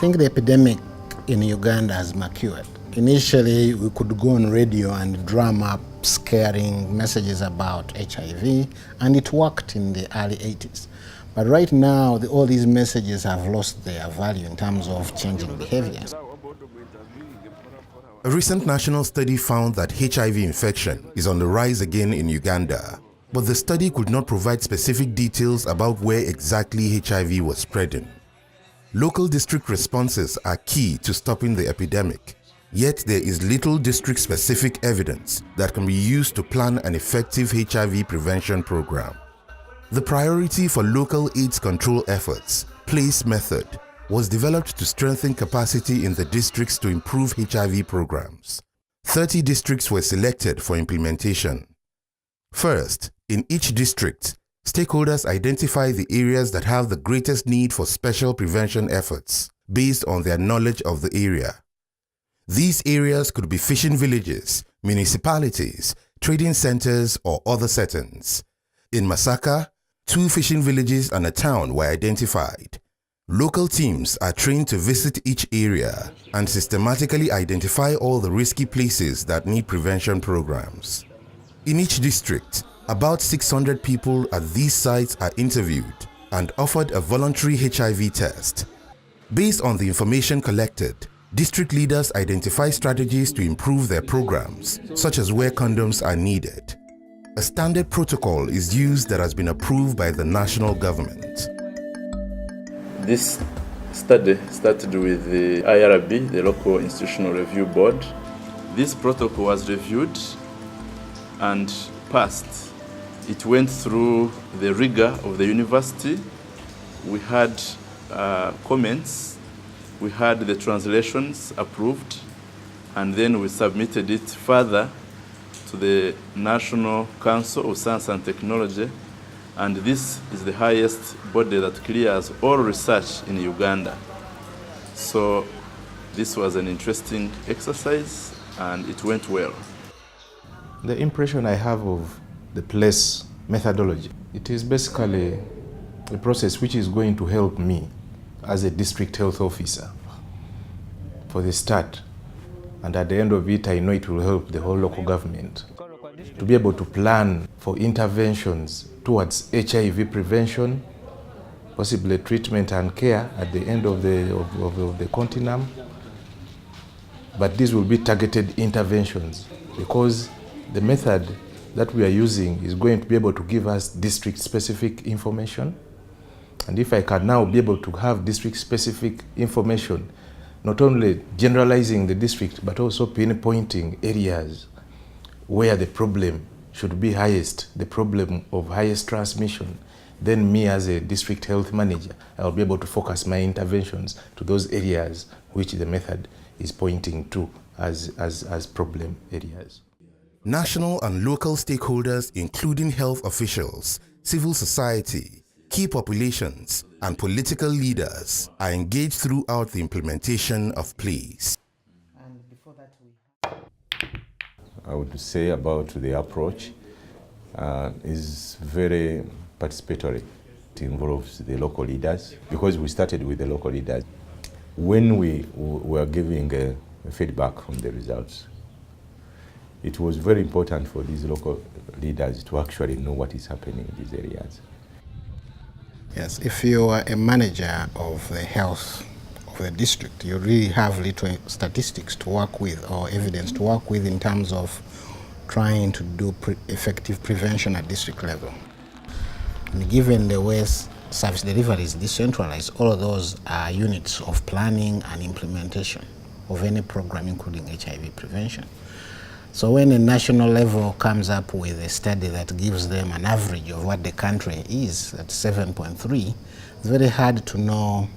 think the epidemic in Uganda has matured. Initially, we could go on radio and drum up scaring messages about HIV, and it worked in the early 80s. But right now, all these messages have lost their value in terms of changing behaviors. A recent national study found that HIV infection is on the rise again in Uganda, but the study could not provide specific details about where exactly HIV was spreading. Local district responses are key to stopping the epidemic, yet there is little district-specific evidence that can be used to plan an effective HIV prevention program. The priority for local AIDS control efforts, PLACE method, was developed to strengthen capacity in the districts to improve HIV programs. 30 districts were selected for implementation. First, in each district, stakeholders identify the areas that have the greatest need for special prevention efforts based on their knowledge of the area. These areas could be fishing villages, municipalities, trading centers, or other settings. In Masaka, 2 fishing villages and a town were identified. Local teams are trained to visit each area and systematically identify all the risky places that need prevention programs. In each district, about 600 people at these sites are interviewed and offered a voluntary HIV test. Based on the information collected, district leaders identify strategies to improve their programs, such as where condoms are needed. A standard protocol is used that has been approved by the national government. This study started with the IRB, the Local Institutional Review Board. This protocol was reviewed and passed. It went through the rigor of the university. We had comments, we had the translations approved, and then we submitted it further to the National Council of Science and Technology, and this is the highest body that clears all research in Uganda. So this was an interesting exercise and it went well. The impression I have of the PLACE methodology, it is basically a process which is going to help me as a district health officer for the start. And at the end of it, I know it will help the whole local government to be able to plan for interventions towards HIV prevention, possibly treatment and care at the end of the continuum. But these will be targeted interventions because the method that we are using is going to be able to give us district-specific information. And if I can now be able to have district-specific information, not only generalizing the district, but also pinpointing areas where the problem should be highest, the problem of highest transmission, then me as a district health manager, I'll be able to focus my interventions to those areas which the method is pointing to as problem areas. National and local stakeholders, including health officials, civil society, key populations, and political leaders, are engaged throughout the implementation of PLACE. I would say about the approach is very participatory. It involves the local leaders because we started with the local leaders. When we were giving feedback from the results, it was very important for these local leaders to actually know what is happening in these areas. Yes, if you are a manager of the health of the district, you really have little statistics to work with or evidence to work with in terms of trying to do effective prevention at district level. And given the way service delivery is decentralized, all of those are units of planning and implementation of any program, including HIV prevention. So when a national level comes up with a study that gives them an average of what the country is at 7.3, it's very hard to know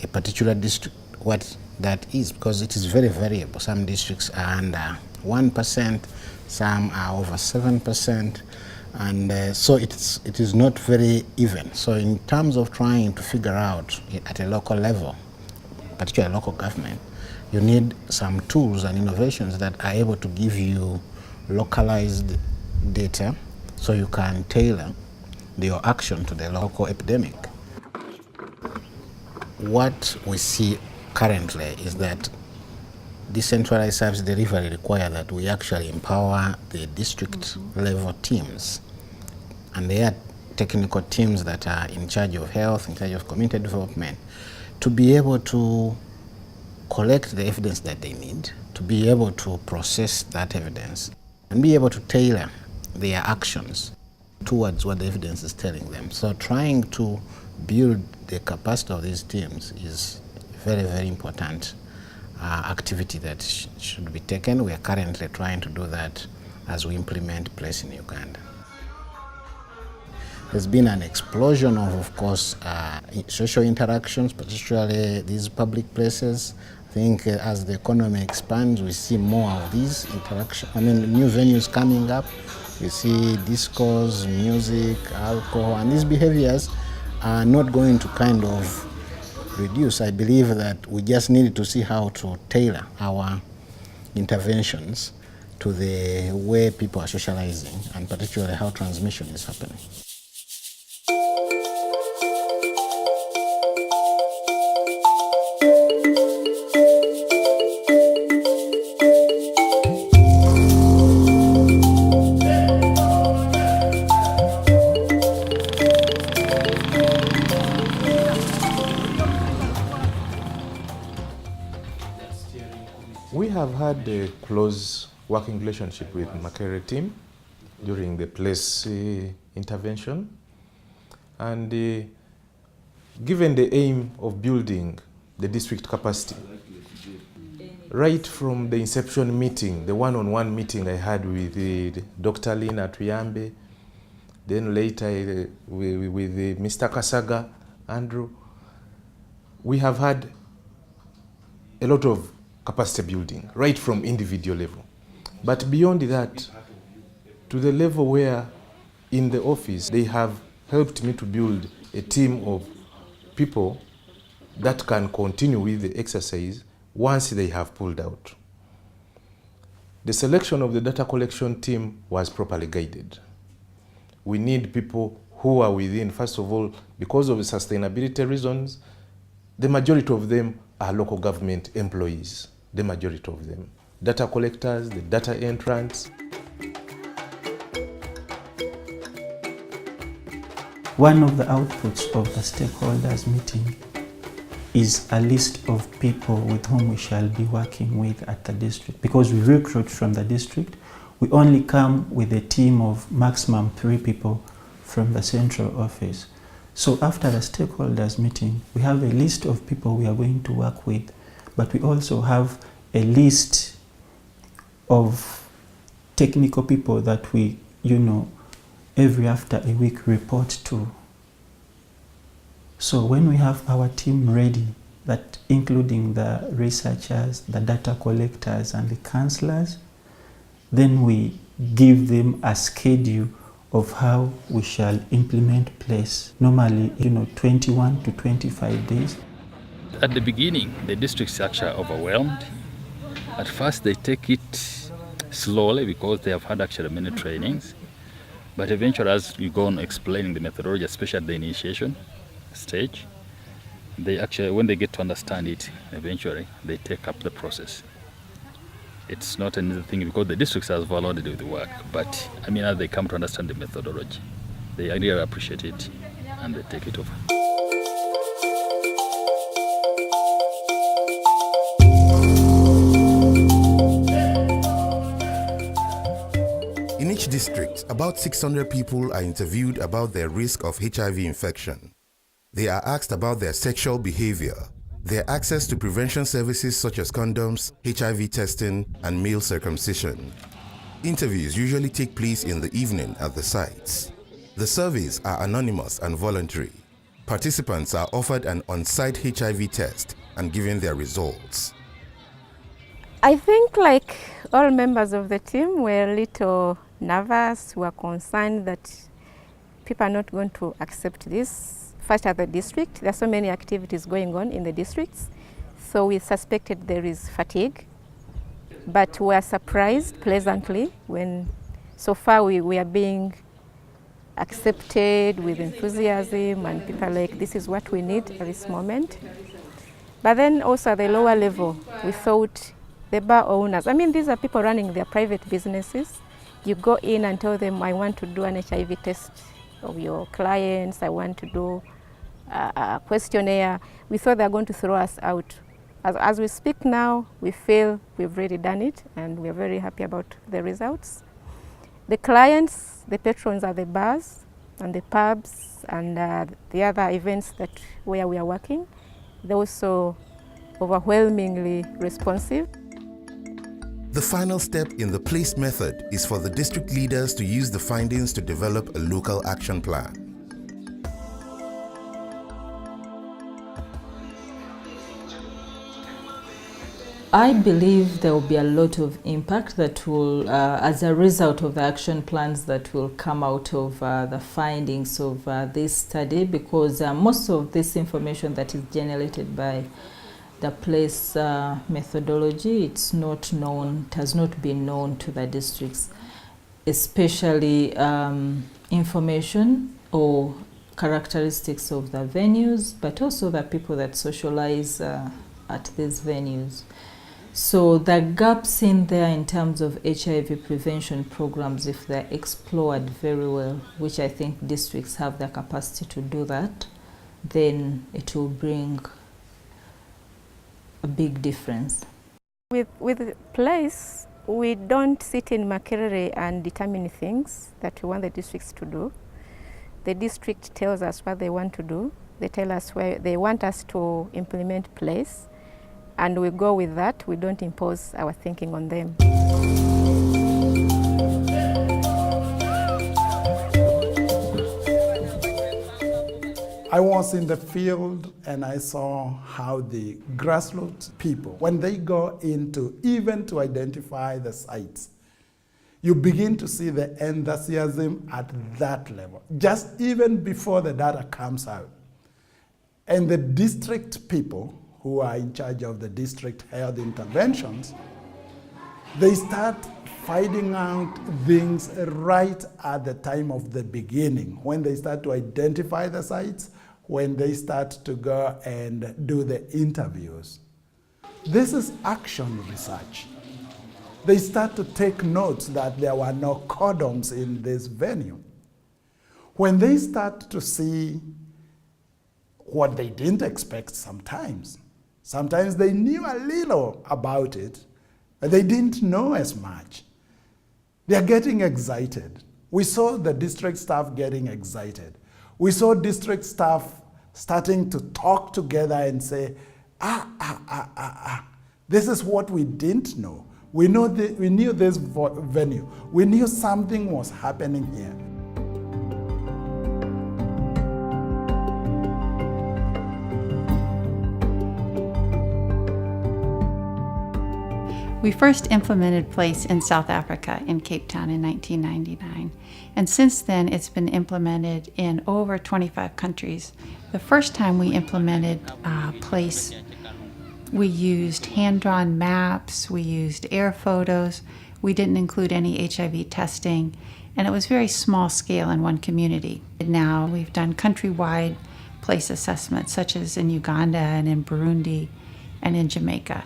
a particular district what that is because it is very variable. Some districts are under 1%, some are over 7%, and so it is not very even. So in terms of trying to figure out at a local level, particularly local government, you need some tools and innovations that are able to give you localized data so you can tailor your action to the local epidemic. What we see currently is that decentralized service delivery requires that we actually empower the district level teams, and they are technical teams that are in charge of health, in charge of community development, to be able to collect the evidence that they need, to be able to process that evidence, and be able to tailor their actions towards what the evidence is telling them. So trying to build the capacity of these teams is very, very important activity that should be taken. We are currently trying to do that as we implement PLACE in Uganda. There's been an explosion of course, social interactions, particularly these public places. I think as the economy expands, we see more of these interactions. I mean, new venues coming up. We see discos, music, alcohol, and these behaviors are not going to kind of reduce. I believe that we just need to see how to tailor our interventions to the way people are socializing, and particularly how transmission is happening. We have had a close working relationship with Makere team during the PLACE intervention, and given the aim of building the district capacity, right from the inception meeting, the one-on-one meeting I had with Dr. Lina Tuyambe, then later with Mr. Kasaga, Andrew, we have had a lot of capacity building, right from individual level. But beyond that, to the level where in the office they have helped me to build a team of people that can continue with the exercise once they have pulled out. The selection of the data collection team was properly guided. We need people who are within, first of all, because of the sustainability reasons, the majority of them are local government employees. The majority of them. Data collectors, the data entrants. One of the outputs of the stakeholders meeting is a list of people with whom we shall be working with at the district. Because we recruit from the district, we only come with a team of maximum 3 people from the central office. So after the stakeholders meeting, we have a list of people we are going to work with, but we also have a list of technical people that we, every after a week report to. So when we have our team ready, that including the researchers, the data collectors, and the counselors, then we give them a schedule of how we shall implement PLACE. Normally, 21 to 25 days. At the beginning, the districts actually are overwhelmed. At first, they take it slowly because they have had actually many trainings. But eventually, as you go on explaining the methodology, especially at the initiation stage, they actually, when they get to understand it, eventually, they take up the process. It's not an easy thing because the districts are overloaded with the work. But as they come to understand the methodology, they really appreciate it and they take it over. In each district, about 600 people are interviewed about their risk of HIV infection. They are asked about their sexual behavior, their access to prevention services such as condoms, HIV testing, and male circumcision. Interviews usually take place in the evening at the sites. The surveys are anonymous and voluntary. Participants are offered an on-site HIV test and given their results. I think like all members of the team were a little nervous, were concerned that people are not going to accept this. First at the district, there are so many activities going on in the districts, so we suspected there is fatigue. But we are surprised pleasantly when so far we are being accepted with enthusiasm, and people are like, this is what we need at this moment. But then also at the lower level, we thought the bar owners, I mean, these are people running their private businesses. You go in and tell them, I want to do an HIV test of your clients, I want to do a questionnaire. We thought they're going to throw us out. As we speak now, we feel we've really done it and we're very happy about the results. The clients, the patrons are the bars and the pubs and the other events where we are working. They're also overwhelmingly responsive. The final step in the PLACE method is for the district leaders to use the findings to develop a local action plan. I believe there will be a lot of impact that will, as a result of the action plans that will come out of the findings of this study, because most of this information that is generated by the PLACE methodology, it's not known, it has not been known to the districts, especially information or characteristics of the venues, but also the people that socialize at these venues. So the gaps in there in terms of HIV prevention programs, if they're explored very well, which I think districts have the capacity to do that, then it will bring a big difference. With PLACE, we don't sit in Makerere and determine things that we want the districts to do. The district tells us what they want to do. They tell us where they want us to implement PLACE, and we go with that. We don't impose our thinking on them. I was in the field and I saw how the grassroots people, when they go into even to identify the sites, you begin to see the enthusiasm at that level, just even before the data comes out. And the district people who are in charge of the district health interventions, they start finding out things right at the time of the beginning, when they start to identify the sites, when they start to go and do the interviews. This is action research. They start to take notes that there were no condoms in this venue. When they start to see what they didn't expect sometimes they knew a little about it, but they didn't know as much. They're getting excited. We saw the district staff getting excited. We saw district staff starting to talk together and say, this is what we didn't know. We knew this venue. We knew something was happening here. We first implemented PLACE in South Africa in Cape Town in 1999. And since then, it's been implemented in over 25 countries. The first time we implemented PLACE, we used hand-drawn maps, we used air photos, we didn't include any HIV testing, and it was very small scale in one community. Now we've done countrywide PLACE assessments, such as in Uganda and in Burundi and in Jamaica.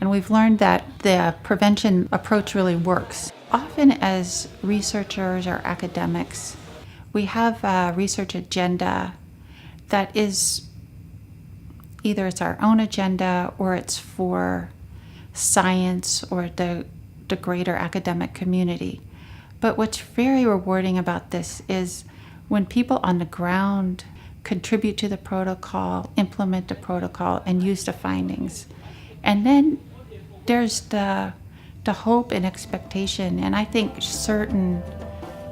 And we've learned that the prevention approach really works. Often as researchers or academics, we have a research agenda that is either it's our own agenda or it's for science or the greater academic community. But what's very rewarding about this is when people on the ground contribute to the protocol, implement the protocol, and use the findings. And then there's the hope and expectation, and I think certain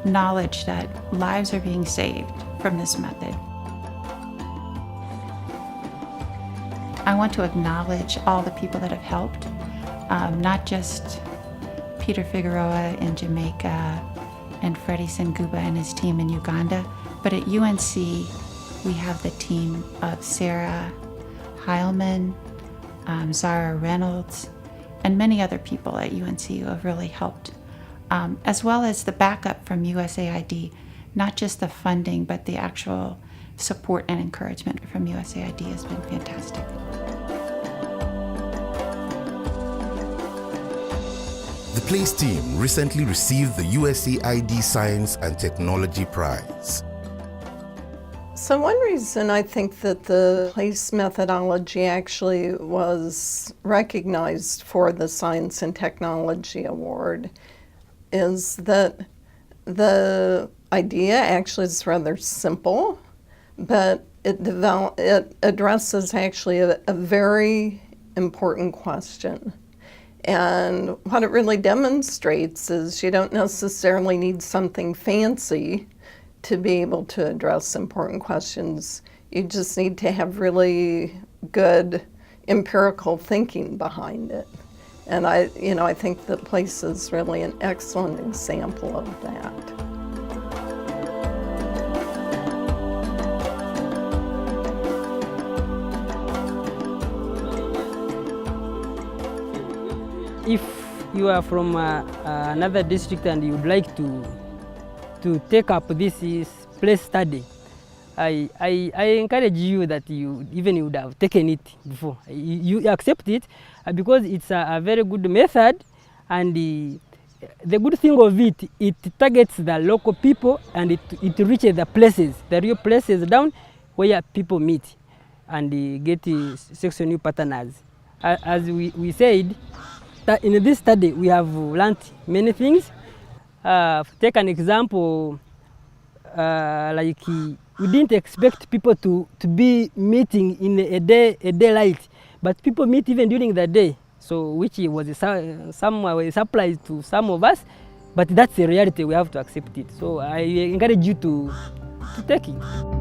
knowledge that lives are being saved from this method. I want to acknowledge all the people that have helped, not just Peter Figueroa in Jamaica and Freddie Senguba and his team in Uganda, but at UNC we have the team of Sarah Heilman, Zara Reynolds, and many other people at UNC who have really helped, as well as the backup from USAID, not just the funding, but the actual support and encouragement from USAID has been fantastic. The PLACE team recently received the USAID Science and Technology Prize. So one reason I think that the PLACE methodology actually was recognized for the Science and Technology Award is that the idea actually is rather simple, but it addresses actually a very important question. And what it really demonstrates is you don't necessarily need something fancy to be able to address important questions. You just need to have really good empirical thinking behind it. And I think that PLACE is really an excellent example of that. If you are from another district and you'd like to take up this PLACE study, I encourage you that you would have taken it before. You accept it because it's a very good method, and the good thing of it, it targets the local people and it reaches the real places down where people meet and get sexual new partners. As we said, in this study we have learned many things. Take an example, like we didn't expect people to be meeting in a daylight, but people meet even during the day. So which was a surprise to some of us, but that's the reality. We have to accept it. So I encourage you to take it.